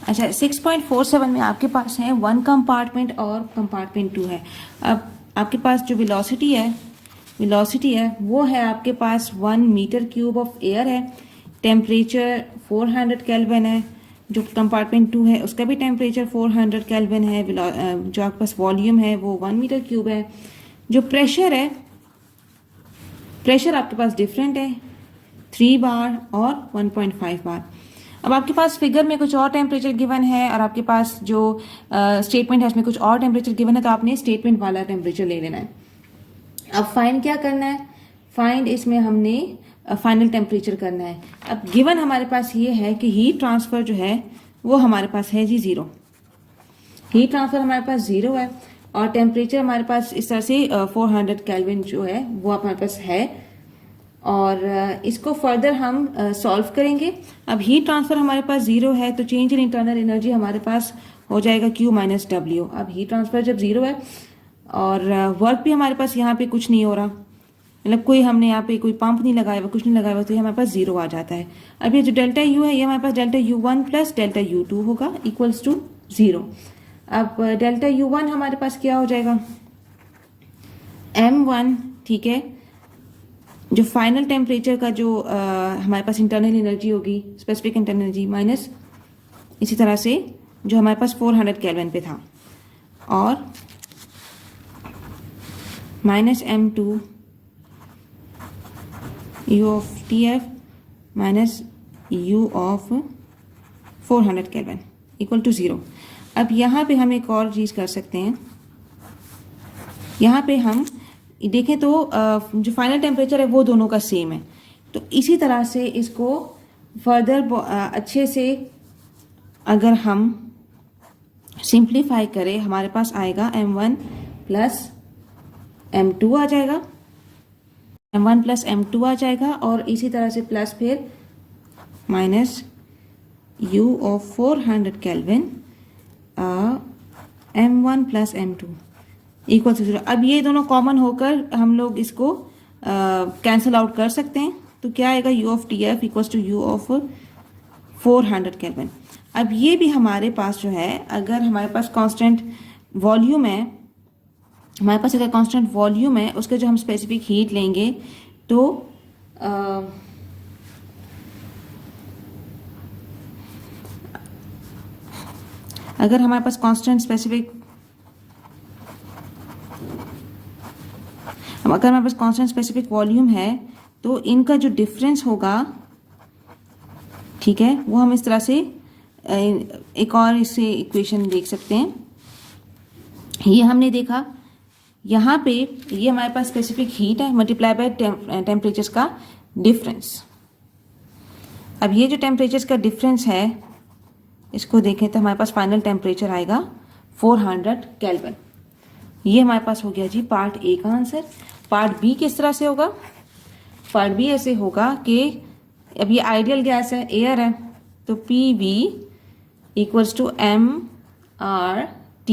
अच्छा 6.47 में आपके पास है 1 कंपार्टमेंट और कंपार्टमेंट 2 है। अब आपके पास जो वेलोसिटी है वो है आपके पास 1 मीटर क्यूब ऑफ एयर है। टेम्परेचर 400 केल्विन है। जो कंपार्टमेंट 2 है उसका भी टेम्परेचर 400 केल्विन है। जो आपके पास वॉल्यूम है वो 1 मीटर क्यूब है। जो प्रेशर है, प्रेशर आपके पास डिफरेंट है, 3 बार और 1.5 बार। अब आपके पास फिगर में कुछ और टेम्परेचर गिवन है और आपके पास जो स्टेटमेंट है उसमें कुछ और टेम्परेचर गिवन है, तो आपने स्टेटमेंट वाला टेम्परेचर ले लेना है। अब फाइंड क्या करना है? फाइंड इसमें हमने फाइनल टेम्परेचर करना है। अब गिवन हमारे पास ये है कि हीट ट्रांसफर जो है वो हमारे पास है जी 0। हीट ट्रांसफर हमारे पास 0 है और टेम्परेचर हमारे पास इस तरह से 400 केल्विन जो है वो हमारे पास है। और इसको फर्दर हम सॉल्व करेंगे। अब हीट ट्रांसफर हमारे पास 0 है तो चेंज इन इंटरनल एनर्जी हमारे पास हो जाएगा Q माइनस W। अब हीट ट्रांसफर जब 0 है और वर्क भी हमारे पास यहाँ पे कुछ नहीं हो रहा, मतलब कोई हमने यहाँ पे कोई पंप नहीं लगाया हुआ, कुछ नहीं लगाया हुआ, तो ये हमारे पास 0 आ जाता है। अब ये जो डेल्टा U है ये हमारे पास delta U1 plus delta U2 होगा इक्वल्स टू 0। अब डेल्टा U1 हमारे पास क्या हो जाएगा? M1, ठीक है। जो फाइनल टेम्परेचर का जो हमारे पास इंटरनल एनर्जी होगी, स्पेसिफिक इंटरनल एनर्जी माइनस इसी तरह से जो हमारे पास 400 केल्विन पे था, और minus M2 U of TF minus U of 400 kelvin equal to 0। अब यहाँ पे हम एक और चीज़ कर सकते हैं। यहाँ पे हम देखें तो जो फाइनल टेम्परेचर है वो दोनों का सेम है, तो इसी तरह से इसको फर्दर अच्छे से अगर हम सिंप्लीफाई करें हमारे पास आएगा M1 प्लस M2 आ जाएगा, M1 प्लस M2 आ जाएगा, और इसी तरह से प्लस फिर minus U of 400 kelvin M1 plus M2 equal to 0। अब ये दोनों कॉमन होकर हम लोग इसको कैंसिल आउट कर सकते हैं, तो क्या आएगा? U of TF equals to U of 400 kelvin. अब ये भी हमारे पास जो है, अगर हमारे पास कांस्टेंट वॉल्यूम है, हमारे पास अगर कांस्टेंट वॉल्यूम है उसके जो हम स्पेसिफिक हीट लेंगे तो अगर हमारे पास कांस्टेंट स्पेसिफिक अगर हमारे पास कांस्टेंट स्पेसिफिक वॉल्यूम है तो इनका जो डिफरेंस होगा, ठीक है, वो हम इस तरह से एक और इससे इक्वेशन देख सकते हैं। ये हमने देखा यहाँ पे ये हमारे पास स्पेसिफिक हीट है मल्टीप्लाई बाय टेम्परेचर्स का डिफरेंस। अब ये जो टेम्परेचर्स का डिफरेंस है इसको देखें तो हमारे पास फाइनल टेम्परेचर आएगा 400 केल्विन। ये हमारे पास हो गया जी पार्ट ए का आंसर। पार्ट बी किस तरह से होगा? पार्ट बी ऐसे होगा कि अब ये आइडियल गैस है, एयर है, तो PV equals to MRT,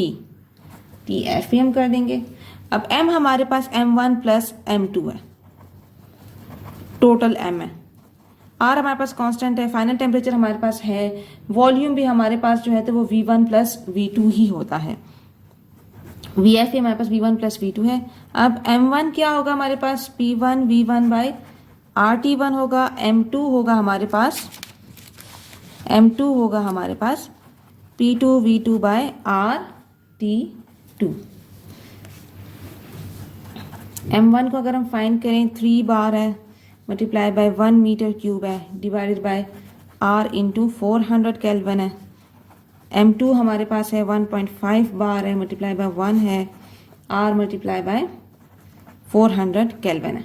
TF भी हम कर देंगे। अब M हमारे पास M1 प्लस M2 है, टोटल M है। R हमारे पास कांस्टेंट है, फाइनल टेम्परेचर हमारे पास है, वॉल्यूम भी हमारे पास जो है तो वो V1 प्लस V2 ही होता है। VF हमारे पास V1 प्लस V2 है। अब M1 क्या होगा हमारे पास? P1 V1 बाय RT1 होगा। M2 होगा हमारे पास P2 V2 bye RT2। M1 को अगर हम फाइंड करें 3 बार है मल्टीप्लाई बाय 1 मीटर क्यूब है divided by R into 400 kelvin है। M2 हमारे पास है 1.5 बार है मल्टीप्लाई बाय 1 है, R मल्टीप्लाई बाय 400 केल्विन है।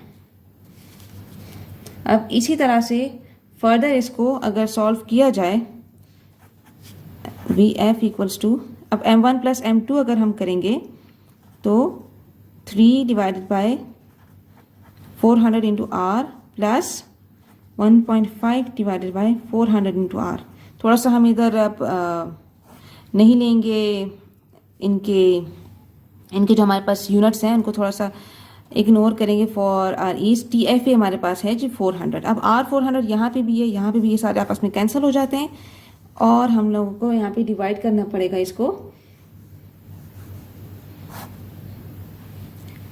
अब इसी तरह से फर्दर इसको अगर सॉल्व किया जाए VF इक्वल्स टू, अब M1 प्लस M2 अगर हम करेंगे तो 3 divided by 400 into R plus 1.5 divided by 400 into R। थोड़ा सा हम इधर नहीं लेंगे, इनके जो हमारे पास यूनिट्स हैं उनको थोड़ा सा इग्नोर करेंगे फॉर आर ईज। TF हमारे पास है जी 400। अब R 400 यहाँ पे भी है, यहाँ पे भी, ये सारे आपस में कैंसिल हो जाते हैं और हम लोगों को यहाँ पे डिवाइड करना पड़ेगा इसको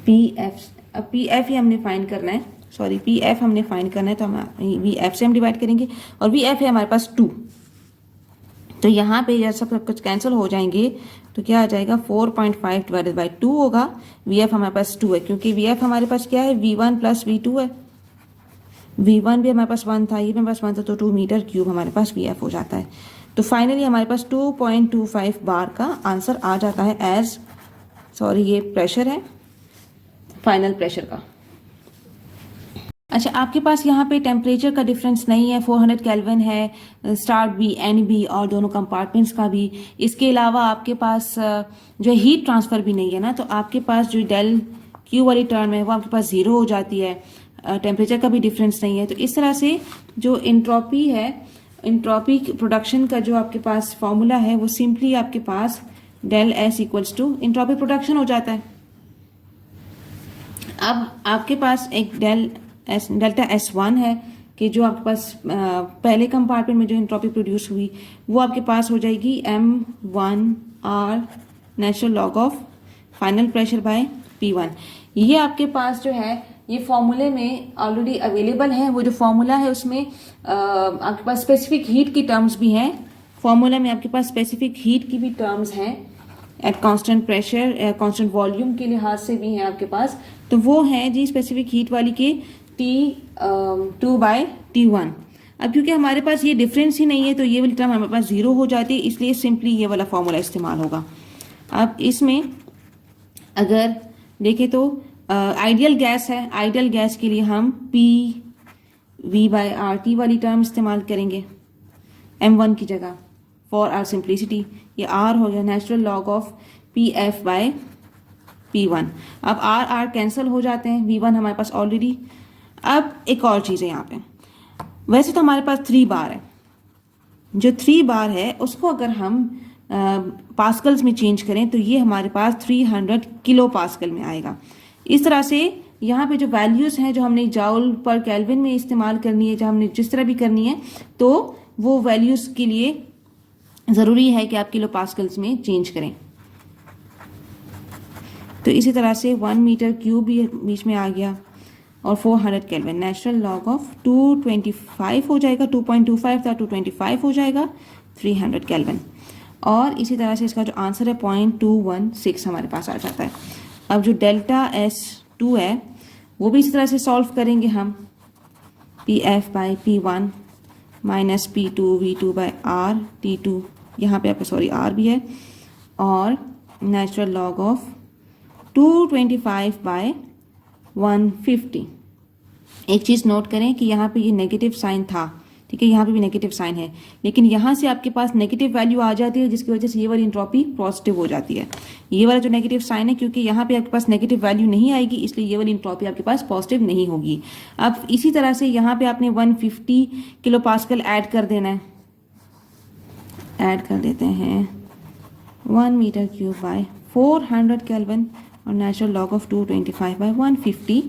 पी एफ। अब पी एफ ही हमने फाइंड करना है, सॉरी पी एफ हमने फाइंड करना है, तो हम वी एफ से हम डिवाइड करेंगे और वी एफ है हमारे पास 2। तो यहाँ पे जब सब कुछ कैंसिल हो जाएंगे तो क्या आ जाएगा 4.5 डिवाइडेड बाई 2 होगा। वी एफ हमारे पास 2 है क्योंकि वी एफ हमारे पास क्या है V1 प्लस V2 है। V1 भी हमारे पास 1 था, ये भी हमारे पास 1 था, तो 2 मीटर क्यूब हमारे पास वी एफ हो जाता है। तो फाइनली हमारे पास 2.25 बार का आंसर आ जाता है एज, सॉरी ये प्रेशर है, फाइनल प्रेशर का। अच्छा, आपके पास यहाँ पे टेम्परेचर का डिफरेंस नहीं है, 400 केल्विन है स्टार्ट भी एंड भी और दोनों कंपार्टमेंट्स का भी। इसके अलावा आपके पास जो हीट ट्रांसफर भी नहीं है ना, तो आपके पास जो डेल क्यू वाली टर्म है वो आपके पास 0 हो जाती है। टेम्परेचर का भी डिफरेंस नहीं है, तो इस तरह से जो इंट्रोपी है, इंट्रोपी प्रोडक्शन का जो आपके पास फॉर्मूला है वो सिंपली आपके पास del S equals to entropy production हो जाता है। अब आपके पास एक डेल्टा S1 है कि जो आपके पास पहले कंपार्टमेंट में जो इंट्रोपी प्रोड्यूस हुई वो आपके पास हो जाएगी M1R natural log of final pressure by P1। ये आपके पास जो है ये फॉर्मूले में ऑलरेडी अवेलेबल है। वो जो फॉर्मूला है उसमें आपके पास स्पेसिफिक हीट की टर्म्स भी हैं। फॉर्मूला में आपके पास स्पेसिफिक हीट की भी टर्म्स हैं at constant pressure, constant volume के लिहाज से भी है आपके पास। तो वो है जी स्पेसिफिक हीट वाली के T2 बाय T1। अब क्योंकि हमारे पास ये डिफरेंस ही नहीं है तो ये वाली टर्म हमारे पास 0 हो जाती है, इसलिए सिंपली ये वाला फॉर्मूला इस्तेमाल होगा। अब इसमें अगर देखें तो आइडियल गैस है, आइडियल गैस के लिए हम PV/RT वाली टर्म इस्तेमाल करेंगे M1 की जगह फॉर आर सिंप्लिसिटी। ये R हो गया नेचुरल लॉग ऑफ PF/P1। अब R कैंसिल हो जाते हैं, V1 हमारे पास ऑलरेडी। अब एक और चीज़ है यहाँ पे, वैसे तो हमारे पास 3 बार है, जो 3 बार है उसको अगर हम पास्कल्स में चेंज करें तो ये हमारे पास 300 किलो पास्कल में आएगा। इस तरह से यहाँ पे जो वैल्यूज़ हैं जो हमने जाउल पर केल्विन में इस्तेमाल करनी है, जो हमने जिस तरह भी करनी है, तो वो वैल्यूज़ के लिए ज़रूरी है कि आप किलो पास्कल्स में चेंज करें। तो इसी तरह से 1 मीटर क्यूब भी बीच में आ गया और 400 केल्विन नेचुरल लॉग ऑफ 225 हो जाएगा, 2.25 था 225 हो जाएगा 300 केल्विन। और इसी तरह से इसका जो आंसर है 0.216 हमारे पास आ जाता है। अब जो डेल्टा S2 है वो भी इसी तरह से सॉल्व करेंगे हम, PF/P1 minus P2 V2/R T2, यहाँ पे आपका सॉरी R भी है, और नेचुरल लॉग ऑफ 225/150। एक चीज़ नोट करें कि यहाँ पे ये नेगेटिव साइन था, ठीक है, यहाँ पे भी नेगेटिव साइन है, लेकिन यहाँ से आपके पास नेगेटिव वैल्यू आ जाती है जिसकी वजह से ये वाली एंट्रोपी पॉजिटिव हो जाती है। ये वाला जो नेगेटिव साइन है, क्योंकि यहाँ पे आपके पास नेगेटिव वैल्यू नहीं आएगी इसलिए ये वाली एंट्रोपी आपके पास पॉजिटिव नहीं होगी। अब इसी तरह से यहाँ पे आपने 150 किलो पास्कल ऐड कर देना है, ऐड कर देते हैं 1 मीटर क्यूब बाय 400 केल्विन और नेचुरल लॉग ऑफ 225/150।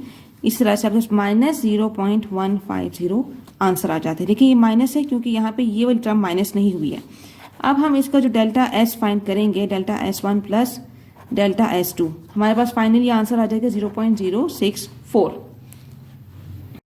इस तरह से आपके माइनस 0.150 आंसर आ जाते हैं। देखिए ये माइनस है क्योंकि यहाँ पे ये वाली टर्म माइनस नहीं हुई है। अब हम इसका जो डेल्टा S फाइंड करेंगे, delta S1 plus delta S2, हमारे पास फाइनली आंसर आ जाएगा 0.064।